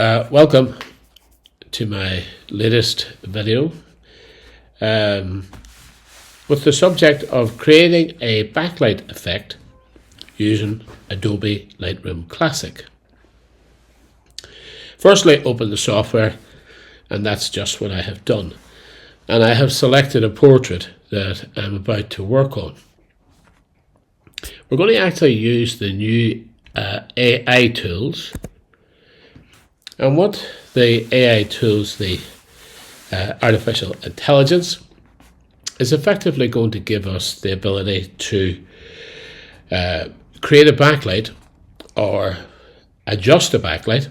Welcome to my latest video with the subject of creating a backlight effect using Adobe Lightroom Classic. Firstly, open the software, and that's just what I have done. And I have selected a portrait that I'm about to work on. We're going to actually use the new AI tools. And what the AI tools, the artificial intelligence, is effectively going to give us the ability to create a backlight or adjust a backlight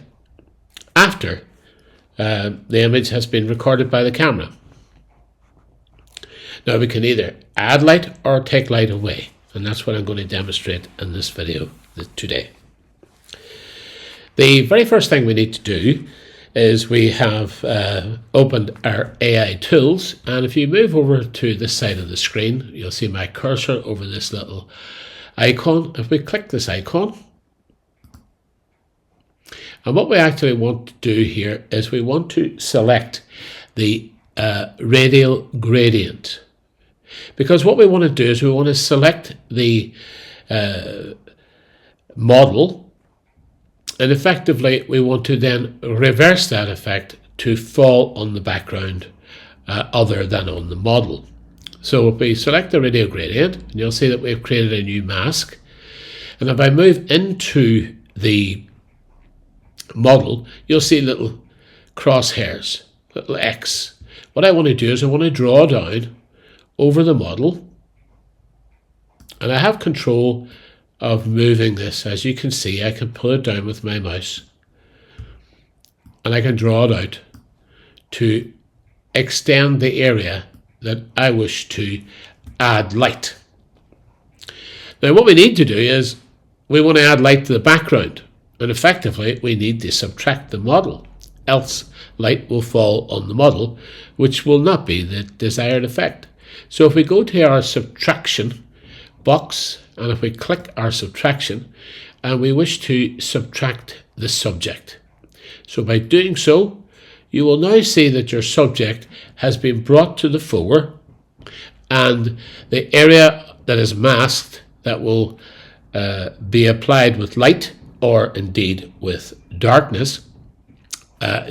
after the image has been recorded by the camera. Now we can either add light or take light away, and that's what I'm going to demonstrate in this video today. The very first thing we need to do is we have opened our AI tools, and if you move over to this side of the screen, you'll see my cursor over this little icon. If we click this icon, and what we actually want to do here is we want to select the radial gradient, because what we want to do is we want to select the model, and effectively we want to then reverse that effect to fall on the background other than on the model. So if we select the radial gradient, and you'll see that we've created a new mask, and if I move into the model, you'll see little crosshairs, little X. What I want to do is I want to draw down over the model, and I have control of moving this. As you can see, I can pull it down with my mouse, and I can draw it out to extend the area that I wish to add light. Now what we need to do is we want to add light to the background, and effectively we need to subtract the model, else light will fall on the model, which will not be the desired effect. So if we go to our subtraction box, and if we click our subtraction, and we wish to subtract the subject. So by doing so, you will now see that your subject has been brought to the fore, and the area that is masked, that will be applied with light or indeed with darkness,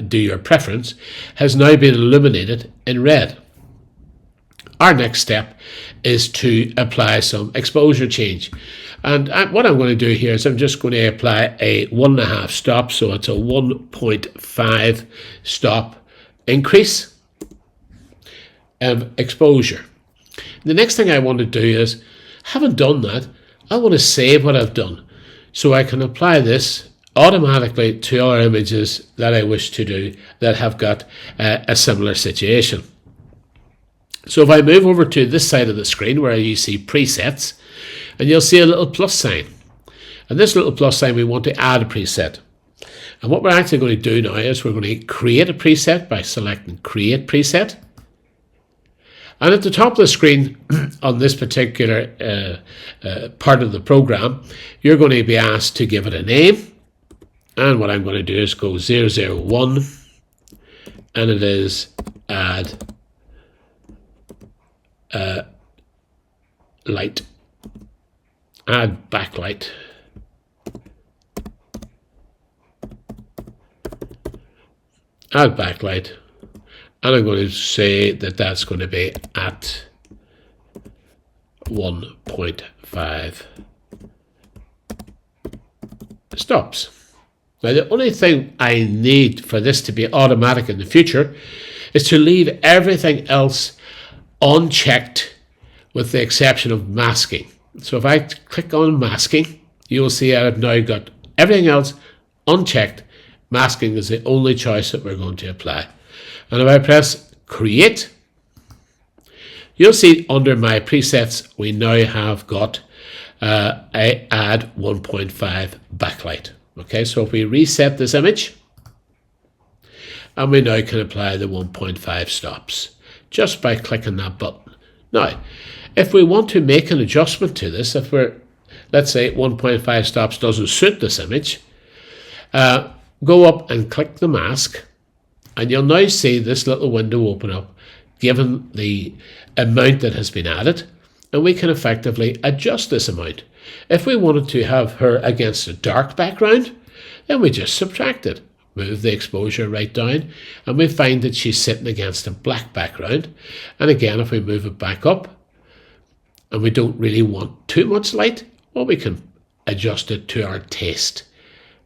do your preference, has now been illuminated in red. Our next step is to apply some exposure change. And what I'm going to do here is I'm just going to apply a 1.5 stop, so it's a 1.5 stop increase of exposure. The next thing I want to do is, having done that, I want to save what I've done, so I can apply this automatically to other images that I wish to do that have got a similar situation. So if I move over to this side of the screen where you see presets, and you'll see a little plus sign. And this little plus sign, we want to add a preset. And what we're actually going to do now is we're going to create a preset by selecting Create Preset. And at the top of the screen on this particular part of the program, you're going to be asked to give it a name. And what I'm going to do is go 001, and it is add light, add backlight, add backlight, and I'm going to say that that's going to be at 1.5 stops. Now the only thing I need for this to be automatic in the future is to leave everything else unchecked, with the exception of masking. So if I click on masking, you will see I've now got everything else unchecked. Masking is the only choice that we're going to apply. And if I press Create, you'll see under my presets we now have got a add 1.5 backlight. Okay, so if we reset this image, and we now can apply the 1.5 stops just by clicking that button. Now, if we want to make an adjustment to this, if we're, let's say 1.5 stops doesn't suit this image, go up and click the mask, and you'll now see this little window open up given the amount that has been added, and we can effectively adjust this amount. If we wanted to have her against a dark background, then we just subtract it, move the exposure right down, and we find that she's sitting against a black background. And again, if we move it back up and we don't really want too much light, well, we can adjust it to our taste.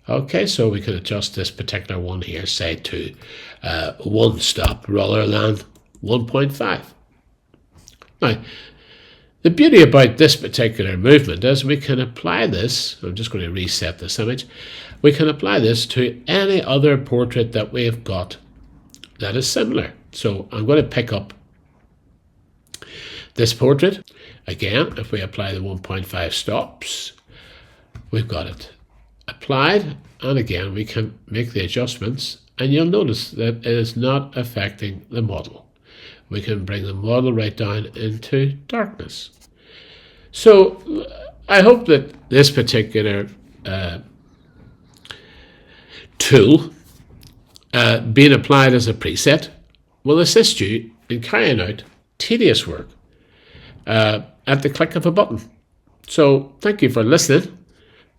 Okay, so we can adjust this particular one here, say to 1 stop rather than 1.5. Now, the beauty about this particular movement is we can apply this, I'm just going to reset this image, we can apply this to any other portrait that we've got that is similar. So I'm going to pick up this portrait. Again, if we apply the 1.5 stops, we've got it applied, and again we can make the adjustments, and you'll notice that it is not affecting the model. We can bring the model right down into darkness. So I hope that this particular tool being applied as a preset will assist you in carrying out tedious work at the click of a button. So thank you for listening,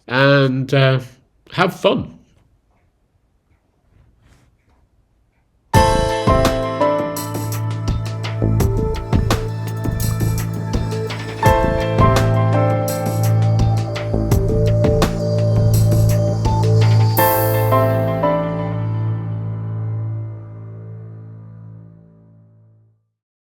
and have fun.